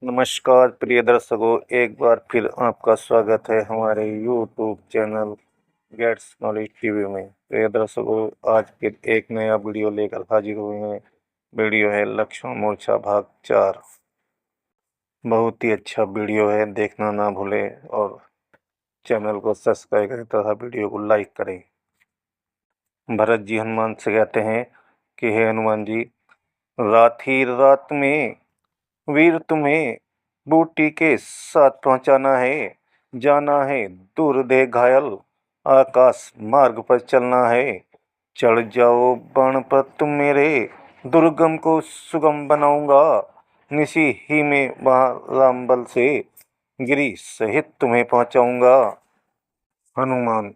नमस्कार प्रिय दर्शकों, एक बार फिर आपका स्वागत है हमारे YouTube channel gets knowledge TV में। प्रिय दर्शकों, आज फिर एक नया वीडियो लेकर हाजिर हुए हैं। वीडियो है लक्ष्मण मोर्चा भाग 4। बहुत ही अच्छा वीडियो है, देखना ना भूलें और चैनल को सब्सक्राइब करें तथा वीडियो को लाइक करें। भरत जी हनुमान से कहते हैं कि हे हनुमान जी, रात ही रात में वीर तुम्हें बूटी के साथ पहुंचाना है। जाना है दूर दे घायल, आकाश मार्ग पर चलना है। चढ़ जाओ बाण पर तुम मेरे, दुर्गम को सुगम बनाऊंगा। निशी ही में वहाँ रामबल से गिरी सहित तुम्हें पहुंचाऊंगा। हनुमान: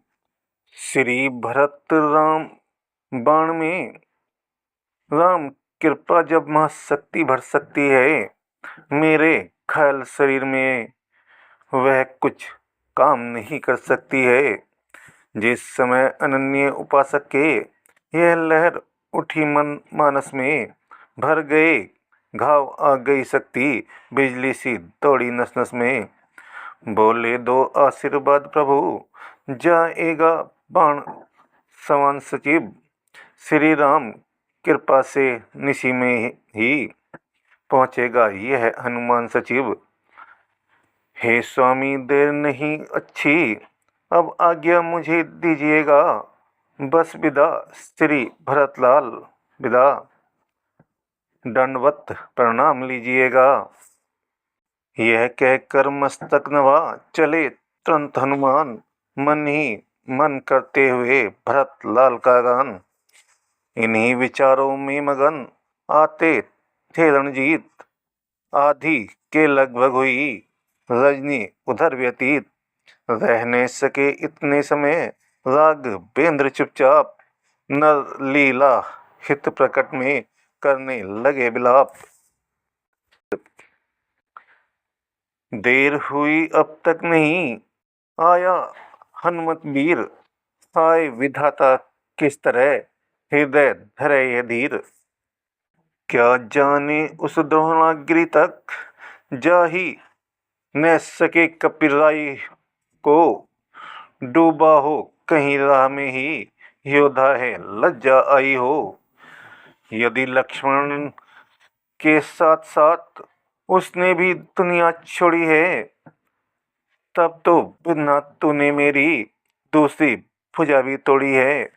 श्री भरत राम बाण में राम कृपा जब महाशक्ति भर सकती है, मेरे घायल शरीर में वह कुछ काम नहीं कर सकती है। जिस समय अनन्य उपासक के यह लहर उठी मन मानस में, भर गए घाव आ गई शक्ति, बिजली सी दौड़ी नस नस में। बोले दो आशीर्वाद प्रभु, जाएगा बाण समान सचिव। श्री राम कृपा से निशी में ही पहुँचेगा यह हनुमान सचिव। हे स्वामी, देर नहीं अच्छी, अब आज्ञा मुझे दीजिएगा। बस विदा श्री भरतलाल, विदा दंडवत प्रणाम लीजिएगा। यह कहकर मस्तक नवा चले तुरंत हनुमान, मन ही मन करते हुए भरतलाल का गान। इन्हीं विचारों में मगन आते थे रणजीत, आधी के लगभग हुई रजनी उधर व्यतीत। रह न सके इतने समय राघवेंद्र चुपचाप, नर लीला हित प्रकट में करने लगे विलाप। देर हुई अब तक नहीं आया हनुमत वीर, आए विधाता किस तरह हृदय धरे ये धीर। क्या जाने उस द्रोणागिरि तक जाही न सके कपिराई को, डूबा हो कहीं राह में ही योद्धा है लज्जा आई हो। यदि लक्ष्मण के साथ साथ उसने भी दुनिया छोड़ी है, तब तो बिना तूने मेरी दूसरी भुजा भी तोड़ी है।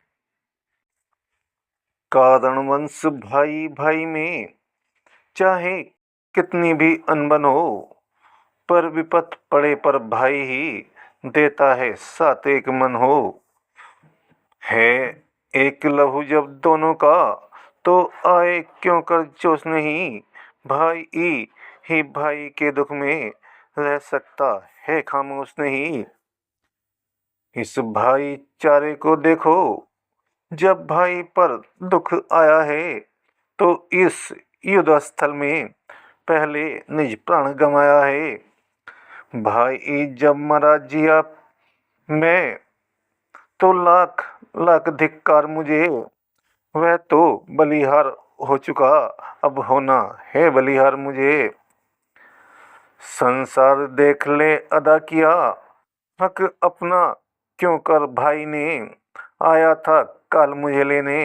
कारण वंश भाई भाई में चाहे कितनी भी अनबन हो, पर विपत पड़े पर भाई ही देता है साथ एक मन हो। है एक लहू जब दोनों का, तो आए क्यों कर जोश नहीं। भाई ही भाई के दुख में रह सकता है खामोश नहीं। इस भाईचारे को देखो, जब भाई पर दुख आया है, तो इस युद्ध स्थल में पहले निज प्राण गंवाया है। भाई जब मरा जिया मैं, तो लाख लाख धिक्कार मुझे। वह तो बलिहार हो चुका, अब होना है बलिहार मुझे। संसार देख ले अदा किया हक अपना, क्यों कर भाई ने आया था काल मुझे लेने,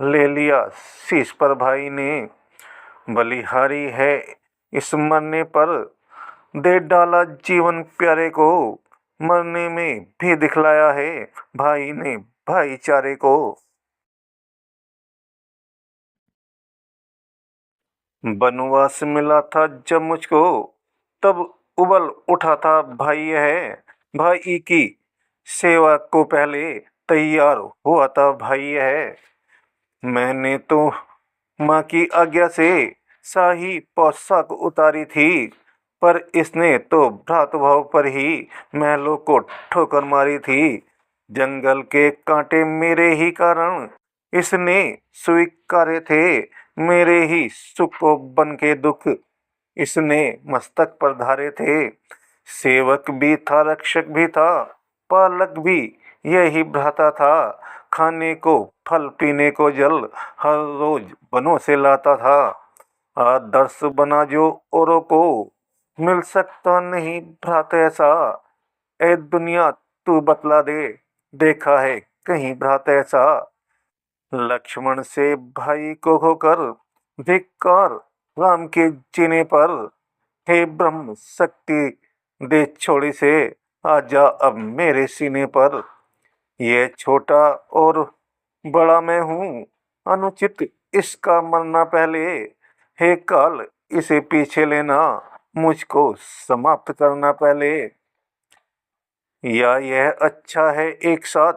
ले लिया शीश पर भाई ने। बलिहारी है इस मरने पर, दे डाला जीवन प्यारे को। मरने में भी दिखलाया है भाई ने भाईचारे को। वनवास मिला था जब मुझको, तब उबल उठा था भाई है। भाई की सेवा को पहले तैयार हुआ था भाई है। मैंने तो माँ की आज्ञा से शाही पोशाक उतारी थी, पर इसने तो भ्रातृभाव पर ही महलों को ठोकर मारी थी। जंगल के कांटे मेरे ही कारण इसने स्वीकारे थे, मेरे ही सुख को बन के दुख इसने मस्तक पर धारे थे। सेवक भी था रक्षक भी था, पालक भी यही भ्राता था। खाने को फल पीने को जल हर रोज बनों से लाता था। आदर्श बना जो औरों को, मिल सकता नहीं भ्रात ऐसा, ए दुनिया तू बतला दे, देखा है कहीं भ्रात ऐसा। लक्ष्मण से भाई को खोकर धिक्कार राम के जीने पर, हे ब्रह्म शक्ति दे छोड़ी से, आजा अब मेरे सीने पर। ये छोटा और बड़ा मैं हूँ, अनुचित इसका मरना पहले, हे काल इसे पीछे लेना, मुझको समाप्त करना पहले। या यह अच्छा है एक साथ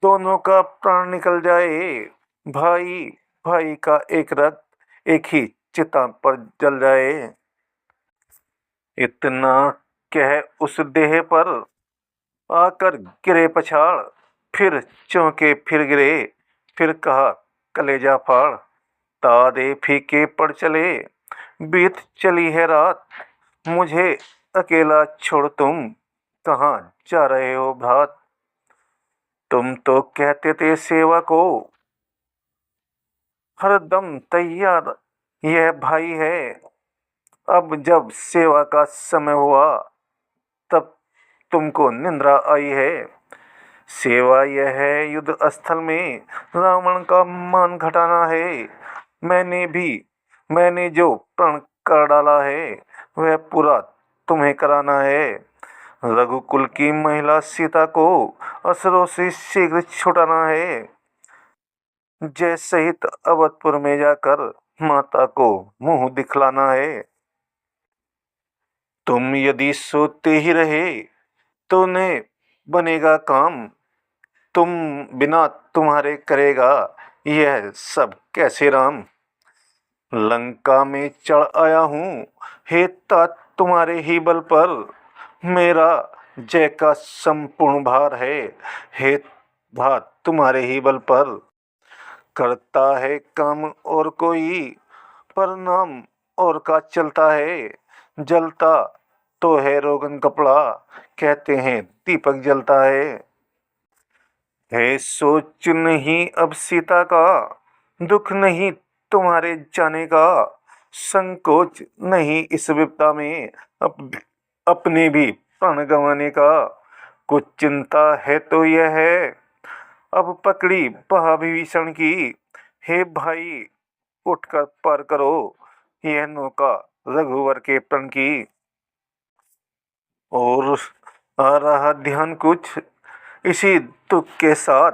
दोनों का प्राण निकल जाए, भाई भाई का एक रक्त एक ही चिता पर जल जाए। इतना कह उस देह पर आकर गिरे पछाड़, फिर चौंके फिर गिरे, फिर कहा कलेजा फाड़। तारे फीके पड़ चले, बीत चली है रात, मुझे अकेला छोड़ तुम कहाँ जा रहे हो भ्रात। तुम तो कहते थे सेवा को हरदम तैयार, यह भाई है, अब जब सेवा का समय हुआ तब तुमको निंद्रा आई है। सेवा यह है युद्ध स्थल में रावण का मान घटाना है। मैंने जो प्रण कर डाला है वह पूरा तुम्हें कराना है। रघुकुल की महिला सीता को असुरों से शीघ्र छुड़ाना है। जय सहित अवधपुर में जाकर माता को मुंह दिखलाना है। तुम यदि सोते ही रहे तो न बनेगा काम, तुम बिना तुम्हारे करेगा यह सब कैसे राम। लंका में चढ़ आया हूँ हे तात तुम्हारे ही बल पर, मेरा जय का संपूर्ण भार है हे भात तुम्हारे ही बल पर। करता है काम और कोई पर नाम और का चलता है, जलता तो है रोगन कपड़ा, कहते हैं दीपक जलता है। है सोच नहीं अब सीता का, दुख नहीं तुम्हारे जाने का, संकोच नहीं इस विपदा में अपने भी प्राण गंवाने का। कुछ चिंता है तो यह है अब पकड़ी महाविभीषण की, हे भाई उठकर पार करो यह नौका रघुवर के प्रण की। और आ रहा ध्यान कुछ इसी दुख के साथ,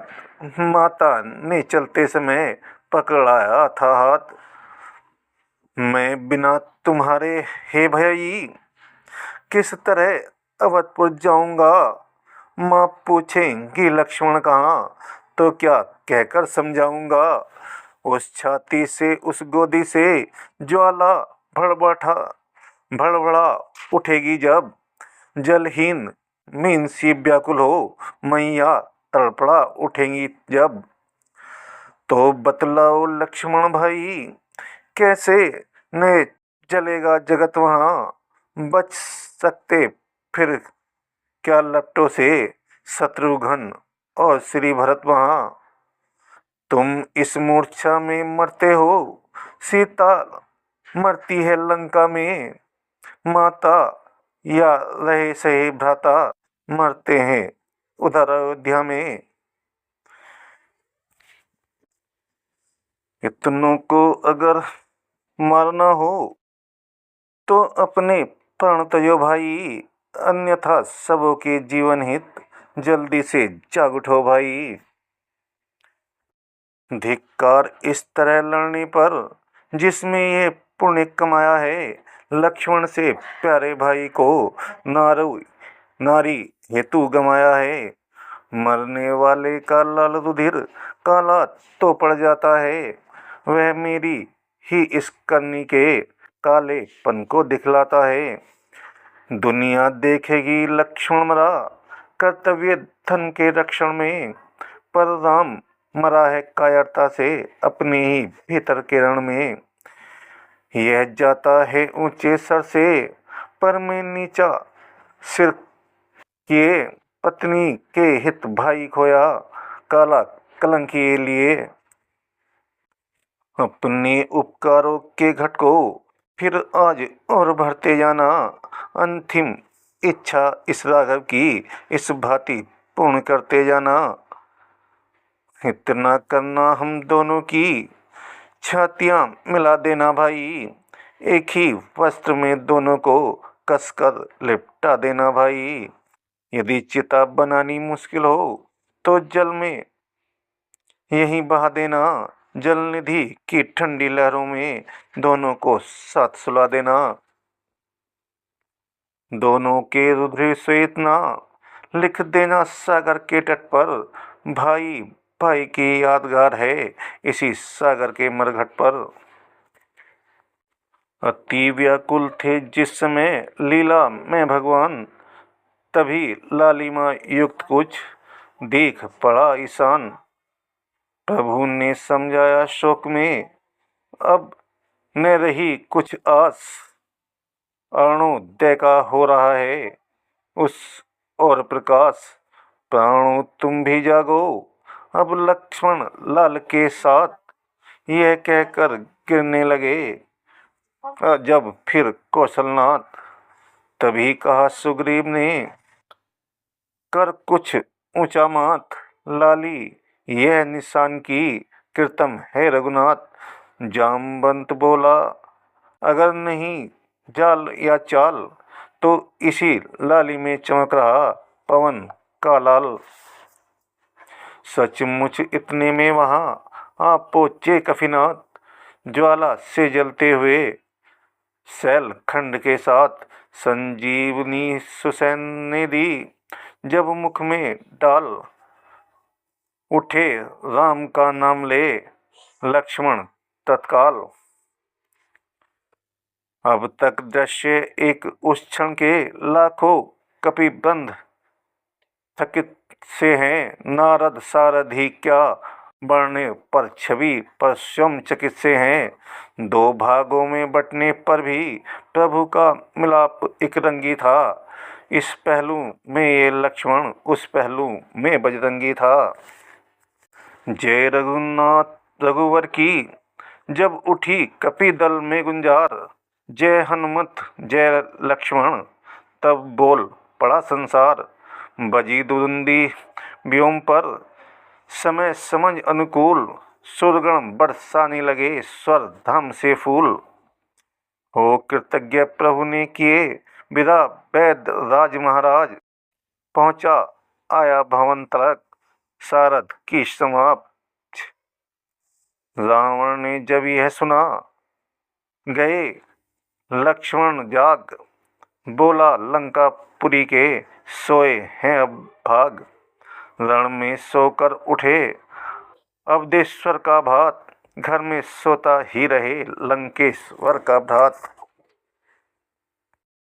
माता ने चलते समय पकड़ाया था हाथ। मैं बिना तुम्हारे हे भई किस तरह अवधपुर जाऊंगा। माँ पूछेंगी लक्ष्मण कहाँ, तो क्या कहकर समझाऊंगा। उस छाती से उस गोदी से ज्वाला भड़बड़ा भड़बड़ा उठेगी जब, जलहीन मीन सी व्याकुल हो मैया तड़पड़ा उठेंगी जब। तो बतलाओ लक्ष्मण भाई कैसे ने जलेगा जगत वहाँ, बच सकते फिर क्या लपटों से शत्रुघ्न और श्री भरत वहाँ। तुम इस मूर्छा में मरते हो, सीता मरती है लंका में, माता या रहे सहे भ्राता मरते हैं उधर अयोध्या में। इतनों को अगर मारना हो तो अपने प्राण तजो भाई, अन्यथा सबों के जीवन हित जल्दी से जाग उठो भाई। धिक्कार इस तरह लड़ने पर जिसमें ये पुण्य कमाया है, लक्ष्मण से प्यारे भाई को नारी हेतु गमाया है। मरने वाले का लाल रुधिर काला तो पड़ जाता है, वह मेरी ही इस करनी के कालेपन को दिखलाता है। दुनिया देखेगी लक्ष्मण मरा कर्तव्य धन के रक्षण में, पर राम मरा है कायरता से अपने ही भीतर किरण में। यह जाता है ऊंचे सर से पर मैं नीचा सिर किए, पत्नी के हित भाई खोया काला कलंक के लिए। अपने उपकारों के घट को फिर आज और भरते जाना, अंतिम इच्छा इस राघव की इस भांति पूर्ण करते जाना। इतना करना हम दोनों की छातियां मिला देना भाई, एक ही वस्त्र में दोनों को कसकर लिपटा देना भाई। यदि चिता बनानी मुश्किल हो तो जल में यहीं बहा देना, जल निधि की ठंडी लहरों में दोनों को साथ सुला देना। दोनों के रुधिर से इतना लिख देना सागर के तट पर, भाई भाई की यादगार है इसी सागर के मरघट पर। अति व्याकुल थे जिस समय लीला में भगवान, तभी लालिमा युक्त कुछ देख पड़ा ईशान। प्रभु ने समझाया शोक में अब न रही कुछ आस, अरुणोदय का हो रहा है उस और प्रकाश। प्राणों तुम भी जागो अब लक्ष्मण लाल के साथ, यह कहकर गिरने लगे जब फिर कौशलनाथ। तभी कहा सुग्रीव ने कर कुछ ऊंचा माथ, लाली यह निशान की कृतम है रघुनाथ। जामवंत बोला अगर नहीं जाल या चाल, तो इसी लाली में चमक रहा पवन का लाल। सचमुच इतने में वहां आप पहुंचे कफीनाथ, ज्वाला से जलते हुए शैल खंड के साथ। संजीवनी सुसैन ने दी जब मुख में डाल, उठे राम का नाम ले लक्ष्मण तत्काल। अब तक दृश्य एक उस क्षण के लाखों कपिबंध थकित से हैं, नारद सारथी क्या बढ़ने पर छवि पर स्वयं चकित से हैं। दो भागों में बंटने पर भी प्रभु का मिलाप एक रंगी था, इस पहलू में ये लक्ष्मण उस पहलू में बजरंगी था। जय रघुनाथ रघुवर की जब उठी कपि दल में गुंजार, जय हनुमत जय लक्ष्मण तब बोल पड़ा संसार। बजी दुरुंदी व्योम पर समय समझ अनुकूल, सुरगण बरसाने लगे स्वर धाम से फूल। हो कृतज्ञ प्रभु ने किए विदा वैद राज महाराज, पहुंचा आया भवन तलक सारद की समाप्त। रावण ने जब यह सुना गए लक्ष्मण जाग, बोला लंकापुरी के सोए हैं अब भाग। रण में सोकर उठे अवधेश्वर का भात, घर में सोता ही रहे लंकेश्वर का भ्रात।